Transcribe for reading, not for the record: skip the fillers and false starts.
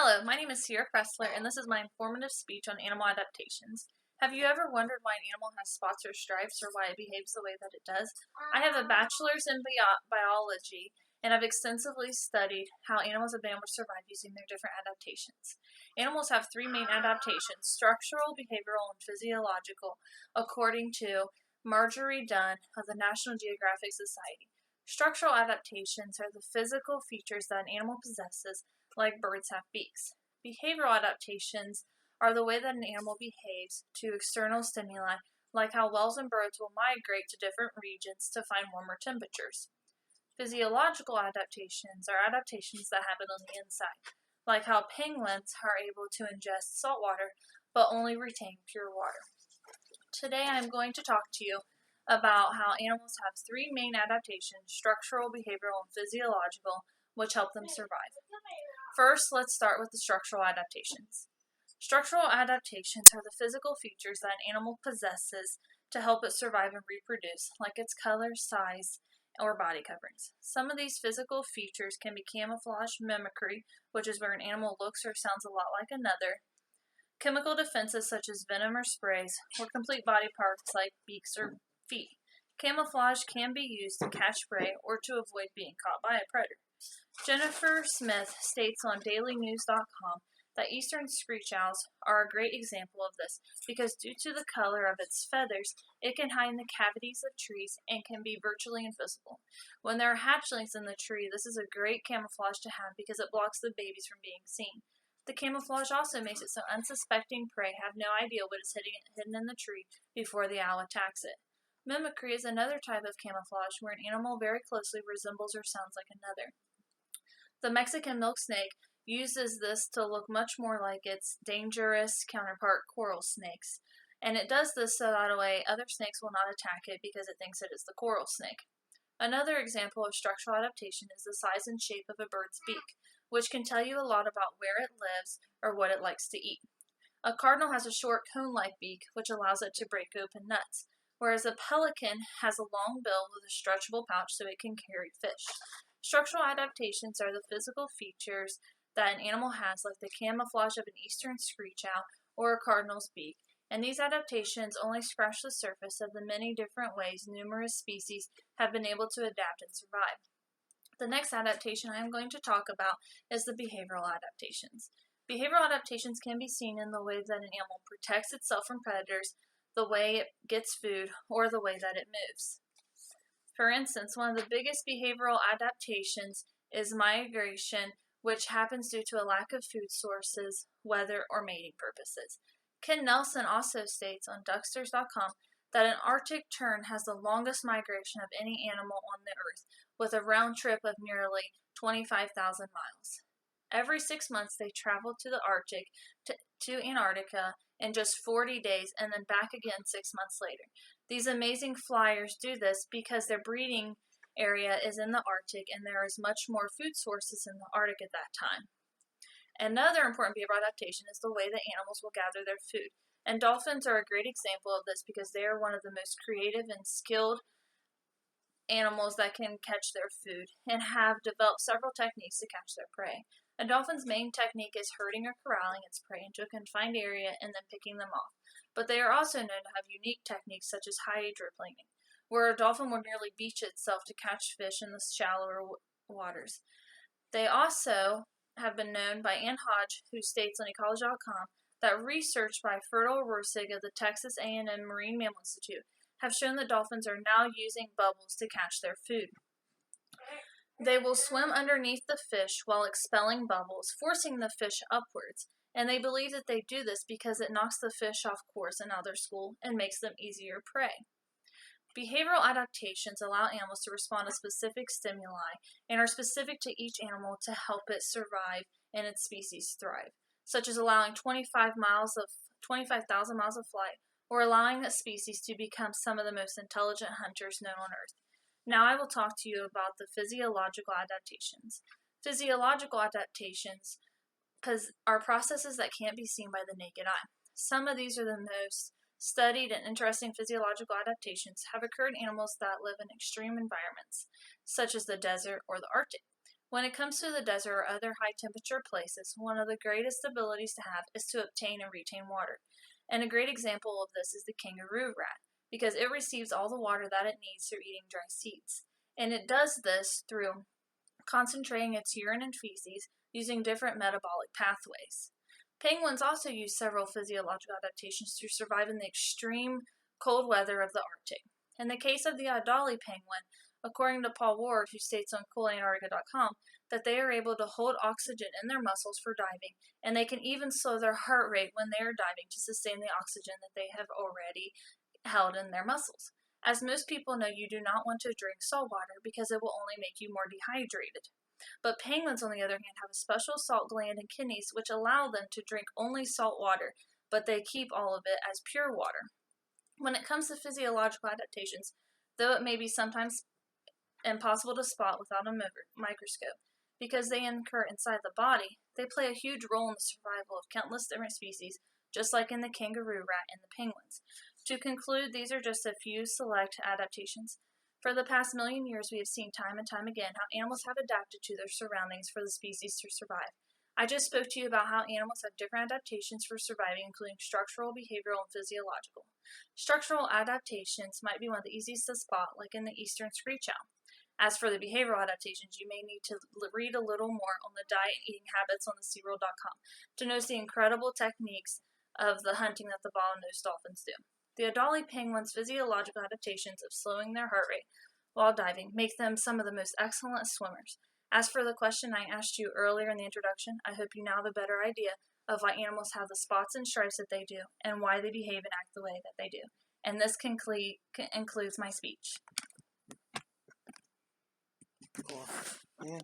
Hello, my name is Sierra Pressler, and this is my informative speech on animal adaptations. Have you ever wondered why an animal has spots or stripes, or why it behaves the way that it does? I have a bachelor's in biology, and I've extensively studied how animals have been able to survive using their different adaptations. Animals have three main adaptations: structural, behavioral, and physiological, according to Marjorie Dunn of the National Geographic Society. Structural adaptations are the physical features that an animal possesses, like birds have beaks. Behavioral adaptations are the way that an animal behaves to external stimuli, like how whales and birds will migrate to different regions to find warmer temperatures. Physiological adaptations are adaptations that happen on the inside, like how penguins are able to ingest salt water but only retain pure water. Today I am going to talk to you about how animals have three main adaptations: structural, behavioral, and physiological, which help them survive. First, let's start with the structural adaptations. Structural adaptations are the physical features that an animal possesses to help it survive and reproduce, like its color, size, or body coverings. Some of these physical features can be camouflage, mimicry, which is where an animal looks or sounds a lot like another, chemical defenses such as venom or sprays, or complete body parts like beaks or feet. Camouflage can be used to catch prey or to avoid being caught by a predator. Jennifer Smith states on dailynews.com that eastern screech owls are a great example of this because due to the color of its feathers, it can hide in the cavities of trees and can be virtually invisible. When there are hatchlings in the tree, this is a great camouflage to have because it blocks the babies from being seen. The camouflage also makes it so unsuspecting prey have no idea what is hidden in the tree before the owl attacks it. Mimicry is another type of camouflage where an animal very closely resembles or sounds like another. The Mexican milk snake uses this to look much more like its dangerous counterpart, coral snakes, and it does this so that way other snakes will not attack it because it thinks it is the coral snake. Another example of structural adaptation is the size and shape of a bird's beak, which can tell you a lot about where it lives or what it likes to eat. A cardinal has a short cone-like beak, which allows it to break open nuts, whereas a pelican has a long bill with a stretchable pouch so it can carry fish. Structural adaptations are the physical features that an animal has, like the camouflage of an eastern screech owl or a cardinal's beak, and these adaptations only scratch the surface of the many different ways numerous species have been able to adapt and survive. The next adaptation I am going to talk about is the behavioral adaptations. Behavioral adaptations can be seen in the way that an animal protects itself from predators, the way it gets food, or the way that it moves. For instance, one of the biggest behavioral adaptations is migration, which happens due to a lack of food sources, weather, or mating purposes. Ken Nelson also states on Ducksters.com that an Arctic tern has the longest migration of any animal on the earth, with a round trip of nearly 25,000 miles. Every 6 months, they travel to the Arctic to Antarctica in just 40 days and then back again 6 months later. These amazing flyers do this because their breeding area is in the Arctic and there is much more food sources in the Arctic at that time. Another important behavioral adaptation is the way that animals will gather their food. And dolphins are a great example of this because they are one of the most creative and skilled animals that can catch their food and have developed several techniques to catch their prey. A dolphin's main technique is herding or corralling its prey into a confined area and then picking them off. But they are also known to have unique techniques such as hydroplaning, where a dolphin will nearly beach itself to catch fish in the shallower waters. They also have been known by Ann Hodge, who states on ecology.com that research by Fertile Rorsig of the Texas A&M Marine Mammal Institute have shown that dolphins are now using bubbles to catch their food. They will swim underneath the fish while expelling bubbles, forcing the fish upwards, and they believe that they do this because it knocks the fish off course in other school and makes them easier prey. Behavioral adaptations allow animals to respond to specific stimuli and are specific to each animal to help it survive and its species thrive, such as allowing 25,000 miles of flight or allowing a species to become some of the most intelligent hunters known on Earth. Now I will talk to you about the physiological adaptations. Physiological adaptations are processes that can't be seen by the naked eye. Some of these are the most studied and interesting physiological adaptations have occurred in animals that live in extreme environments, such as the desert or the Arctic. When it comes to the desert or other high temperature places, one of the greatest abilities to have is to obtain and retain water. And a great example of this is the kangaroo rat, because it receives all the water that it needs through eating dry seeds. And it does this through concentrating its urine and feces using different metabolic pathways. Penguins also use several physiological adaptations to survive in the extreme cold weather of the Arctic. In the case of the Adaptation penguin, according to Paul Ward, who states on coolantarctica.com that they are able to hold oxygen in their muscles for diving, and they can even slow their heart rate when they are diving to sustain the oxygen that they have already held in their muscles. As most people know, you do not want to drink salt water because it will only make you more dehydrated. But penguins, on the other hand, have a special salt gland and kidneys which allow them to drink only salt water, but they keep all of it as pure water. When it comes to physiological adaptations, though it may be sometimes impossible to spot without a microscope, because they occur inside the body, they play a huge role in the survival of countless different species, just like in the kangaroo rat and the penguins. To conclude, these are just a few select adaptations. For the past million years, we have seen time and time again how animals have adapted to their surroundings for the species to survive. I just spoke to you about how animals have different adaptations for surviving, including structural, behavioral, and physiological. Structural adaptations might be one of the easiest to spot, like in the eastern screech owl. As for the behavioral adaptations, you may need to read a little more on the diet and eating habits on the SeaWorld.com to notice the incredible techniques of the hunting that the bottlenose dolphins do. The Adaptation penguins' physiological adaptations of slowing their heart rate while diving make them some of the most excellent swimmers. As for the question I asked you earlier in the introduction, I hope you now have a better idea of why animals have the spots and stripes that they do and why they behave and act the way that they do. And this concludes my speech. Cool. Yeah.